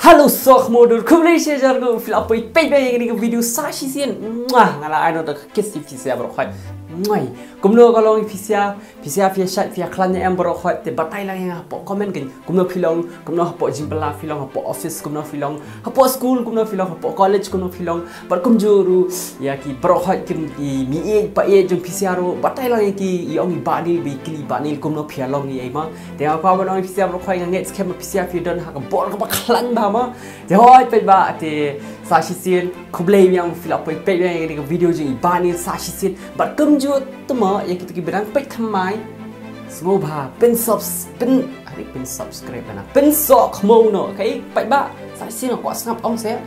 Halo sok modul kembali saya jargo film apa yang ini ke video sashi sien ngala ano tak kesi fisia berkhoi kumno kalau fisia fiasat fia klannya yang berkhoi te batai lang yang apa komen kan kumno film kumno apa jimpela film apa office kumno film apa school kumno film apa college kumno film berkumjuru ya ki berkhoi kim i mi pa jong fisia ro batai lang ki yong bani bi kili bani kumno phialong i ma te apa ban ong fisia berkhoi nget skem fisia fi don ha ka bol ka klan ba Jawai pe ba te sashi sin kublai yang film apa pe yang ini video je ibani sashi sin bat kumju tuma yang kita berang pe thamai semua ba pen subscribe na pen sok mo no kai pe ba sashi sin ko snap ong se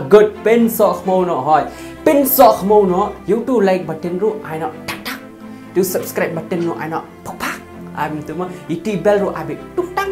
good pen sok mo no hoi pen sok mo no YouTube like button ru ai no tak tak do subscribe button no ai no pak pak am tuma iti bell ru abi tuk tang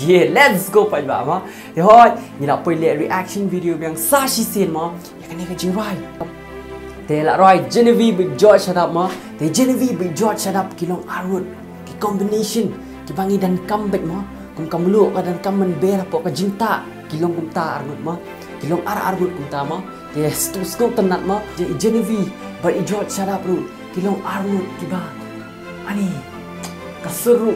yeah, let's go pai ba ma. Thì thôi, như là pहिले reaction video yang sashi sin ma, ya kan ka jirai. Te la roi Genevieve with George shut up ma. Te Genevieve with George shut up kilong arut, ki combination, ki bangi dan comeback ma. Kum kamlu ka dan kamen ber po ka jinta, kilong kum ta arut ma. Kilong arut kum ta ma. Te stus kum tenat ma. Genevieve but George shut up ru. Kilong arut ki ba. Ani kasuru.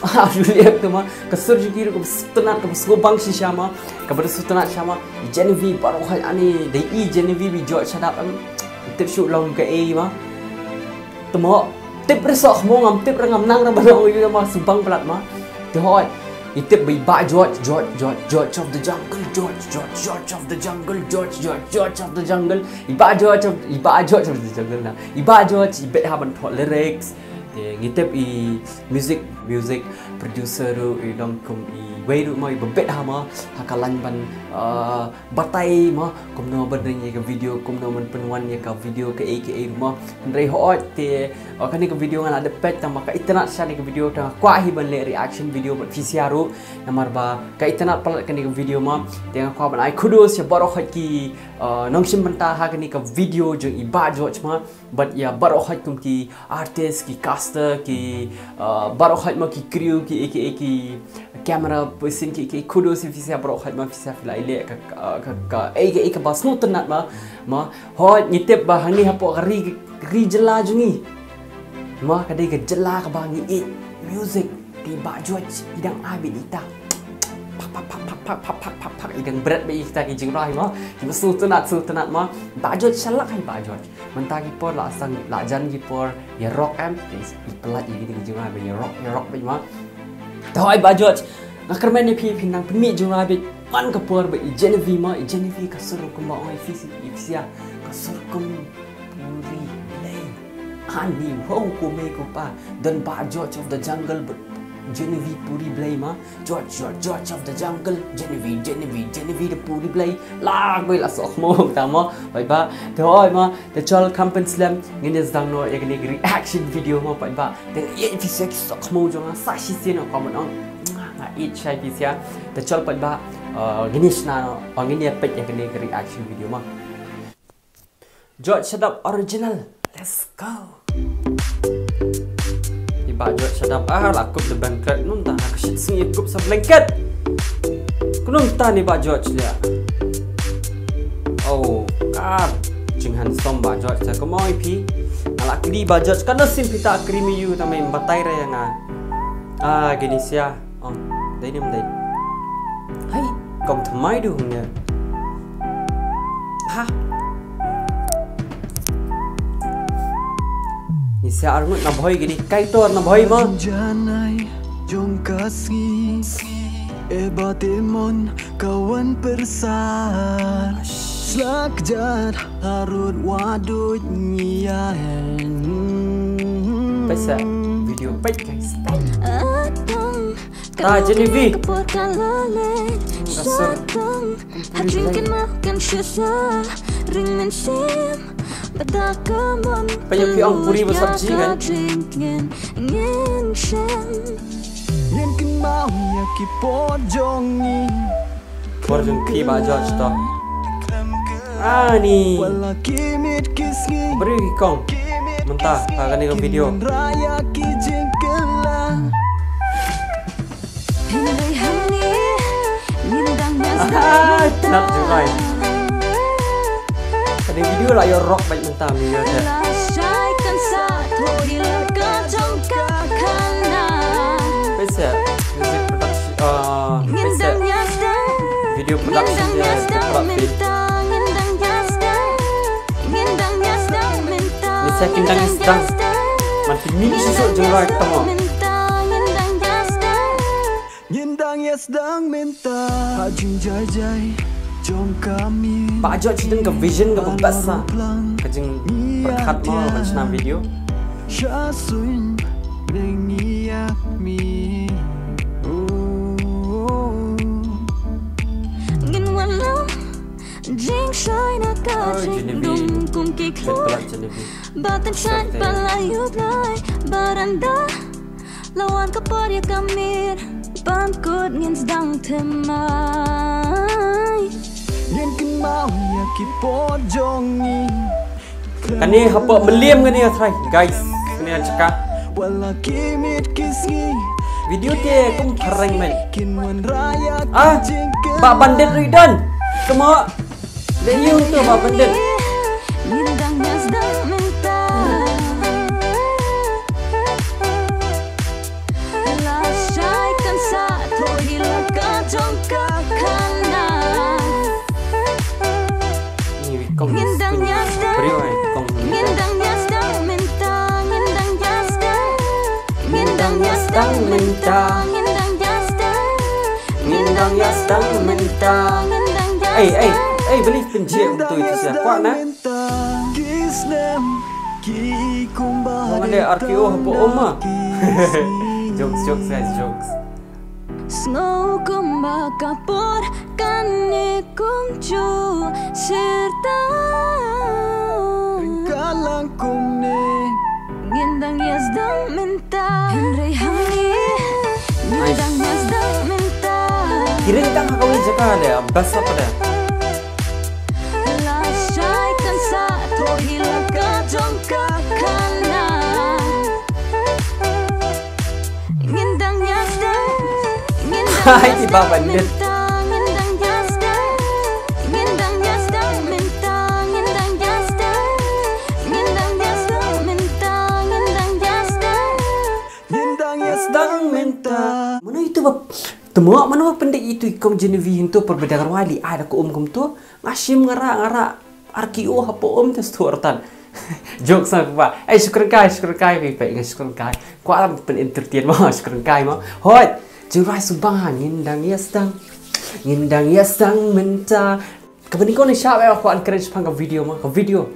Lihat tu mah, kesur juga aku setenat, aku segobang si Syama, kepada setenat Syama, Genevieve baru kali ani, dari Genevieve George sadap am, tip shoot long ke mah, temu tip resok ngam tip rengam nang rang barang itu mah subang pelat mah, tuhoi, tip biba George of the jungle, George of the jungle, George of the jungle, iba George of the jungle na, iba George ibet haban thot lyrics. Ngitip music producer ru idong kum i way ru mai bebet hama hakalan ban batai ma kum no badeng ye ka video kum no man penwan ye ka video ke aka rumah ndai hot te kan ke video ngan ada pet tama ka internet sya ni ke video ta kwa hi ban le reaction video ban fisiaru namar ba ka internet pal kan ke video ma te kwa ban ai kudos ya baro khat ki nongsim banta ha kan ke video jo iba George ma but ya baro khat kum ki artist ki caster ki baro khat ma ki crew ki aka ki camera person ki kudos fisia baro khat ma fisia fila ile ka aka bas nu tenat ma hot nyitip ba hang ni hapo ri jela jungi ma kadai ke jela ka bangi music di ba George idang abi ita pak idang berat be kita ki jingrai ma ki su tenat ma ba George salak hai ba George mentagi por la sang la jan ki por ya rock am i pelat ki jingrai be ya rock be ma doi ba George ngakermen ni pi nang pemi jingrai be man ka por be Genevieve ma Genevieve ka sur ko ma oi fisia ka sur ko puri lei ani ho ko me ko pa dan ba George of the jungle but Genevieve puri blay ma George of the jungle Genevieve the puri blay lag bay la sok mo ta ma bai ba thôi ma the chol campaign slam ngin dang no ek ni reaction video ma bai ba the fi sek sok mo jong sa shi sin ko man ong it chai pi sia the chol bai ba ginish na no ong ni pet ek ni reaction video ma George shut up original, let's go. George shut up lakup the blanket nun ta nak shit sing ikup sa blanket kunung ta ni ba George lia oh god jing handsome ba George ta ko moi pi ala kri ba George kana sim pita krimi you ta mai batai ra yang gini sia dai nim dai hai kom thamai du nya ha Isi arngut na boy gini kaitor na boy mo janai jong kasih batemon kawan persan slakjar harut wadut nyian pesa video baik guys Genevieve kasar banyak piang puri besar ji kan porjong ki ba George to ni beri kong mentah akan ni video Hindi Dahsyat juga. Ada video lah yang rock baik mentah video dia. Biasa music production, biasa video production dia tepat fit. Ni saya kendang sedang. Makin mini susuk jerai tama. Nyendang ya sedang minta hajung jajai jom kami Pak Jod cideng ke vision ke pembasa kejeng perkat mau macam video Syasun dengiak mi Ngin walau jing shoy na ka dum kum ki Betul Genevieve. Batan shan palayut lai baranda lawan kapar ya kamir pangkut ngin sedang temai Yen kenal ya ki pojongi Kan ni apa meliam kan ni try guys. Ni cakap wala kimit kisgi video dia kum kering men. kinwan raya Pak Bandit Ridon. Semua dia you tu Pak Bandit. Ngindangnya sedang minta Lasaikan satu hilangkan jongkakan Ni kong Ngindangnya sedang beri kong Ngindangnya sedang minta Ngindangnya sedang Ngindangnya sedang minta. Ngindangnya sedang minta. Beli penjik untuk itu saya. Kuat nak? Kisnem ki kumbari Orang ada RKO apa oma? Jokes guys, jokes. Snow kumbaka por kane kumcu serta kalang kumne Ngindang yazdang minta Henry Hamni Ngindang yazdang minta Kira kita kawin jaka ada bas apa dah? Lasaikan satu hilangkan jongkakan Ngindang yazdang Hai di Pak Bandit. Ngindang yazdang Ngindang yazdang minta Ngindang yazdang Ngindang yazdang minta Ngindang yazdang Nyendang ya Sedang minta. Mana itu bab? Temu mana pendek itu ikom Genevieve itu perbedaan wali ada ke kum tu ngasim ngara RKO apa tu stuartan. Jokes apa? Syukur kai pipai syukur kai. Ku alam pen entertain mah syukur kai mah. Hoi, jurai subang ngindang ya sedang minta. Kebetulan kau ni siapa aku encourage pang ke video mah, ke video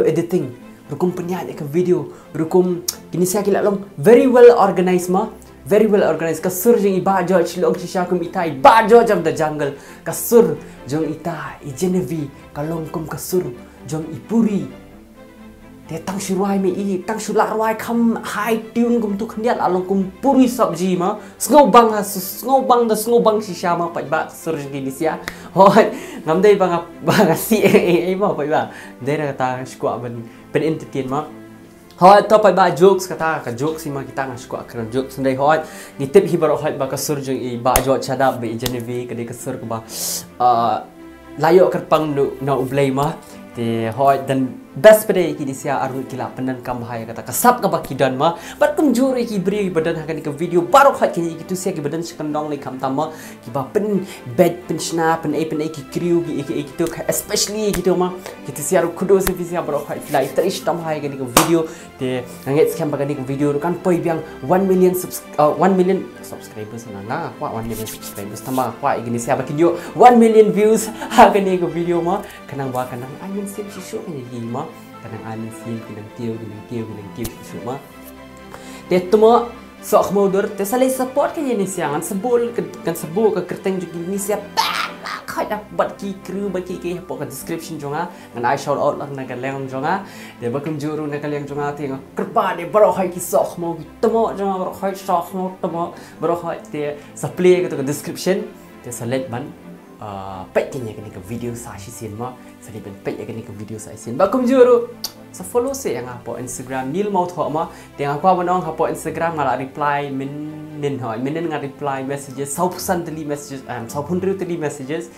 editing. Rukum penyanyi ke video, rukum kini saya kira long very well organized mah. Very well organized. Kasur jeng iba jauh cilok cisha kum itai. Iba jauh jam the jungle. Kasur jeng ita i Genevieve. Kalong kum kasur jeng ipuri. Dia tang syurai me i tang syulak ruai kam high tune kum tu kendiat along kum puri sabji ma. Snobang cisha ma pai ba kasur jeng ini sia. Hoi ngamdai bang si ma pai ba. Dia kata skua ben entertain ma. Hoi to pai ba jokes kata ka jokes sima kita ngas ko akran jokes ndai hoi ni tip hi baro hoi ba kasur jeng i ba jo chada be Genevieve kade kasur ke ba layo kerpang na ublay ma te hoi dan best pada ki disia aru kila penan kam bahaya kata kasap ka bakidan ma bat kum jure ki beri badan hakan ke video baro hoi ki gitu sia ki badan sekandong ni kam tama ki ba pen bed pen snap pen ki kriu ki gitu especially gitu ma kita sia aru kudo se sia baro hoi lai trish tam hai ke video te ngait scam bagani ke video kan poi biang 1 million subscribers na kwa 1 million subscribers tama kwa igini sia bakidio 1 million views hakan ke video ma kanang ba kanang amin sim sisuk ni ma kanang amin sim kinang tiu sisuk ma te tuma sok modur te salai support kan ni sia kan sebul ke kerteng juga ni sia kai dak bat ki kru bat ki ke po ka description jonga ngan I shout out lang na kaleng jonga de bakum juru na kaleng jonga te kerpa de baro hai ki sok mo tamo jonga baro hai sok mo tamo baro hai te supply ke to description te select ban pet kenya ke video sa shi sin ma sali ben pet ke video sa sin bakum juru sa follow se yang apa Instagram nil mau tho ma te nga kwa banong apa Instagram ngala reply min hoi minen nga reply messages 100% teli messages 100 teli messages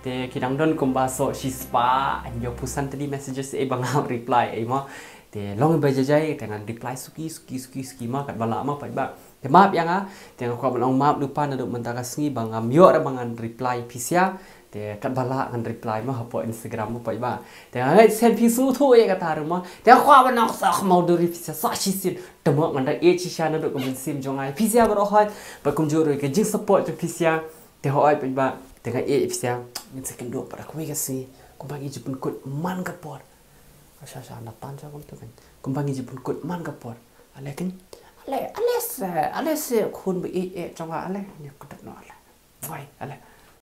te kidang don kumbaso shispa anjo pusan tadi messages bang reply mo te long bajajai dengan reply suki ma kat bala ma pai ba te maaf yang te ko bang maaf lupa na duk mentaka sngi bang yo ra bang reply pisia te kat bala ngan reply ma hapo Instagram mo pai ba te ngai sen pisu thu e kata rumah te ko bang sa mau duri pisia sa shisin temo ngan da e chisha na duk kum sim jongai pisia bro hot ba kum juro ke jing support tu pisia te hoi pai ba te ngai e pisia ni second do para ko mi kasi ko bang ijipun kut man kapor Asha natan sa kung tukan. Kung bangi jipun kut man kapor. Alekin, ale kun ba chonga ale. Ni kutat no ale. Why ale.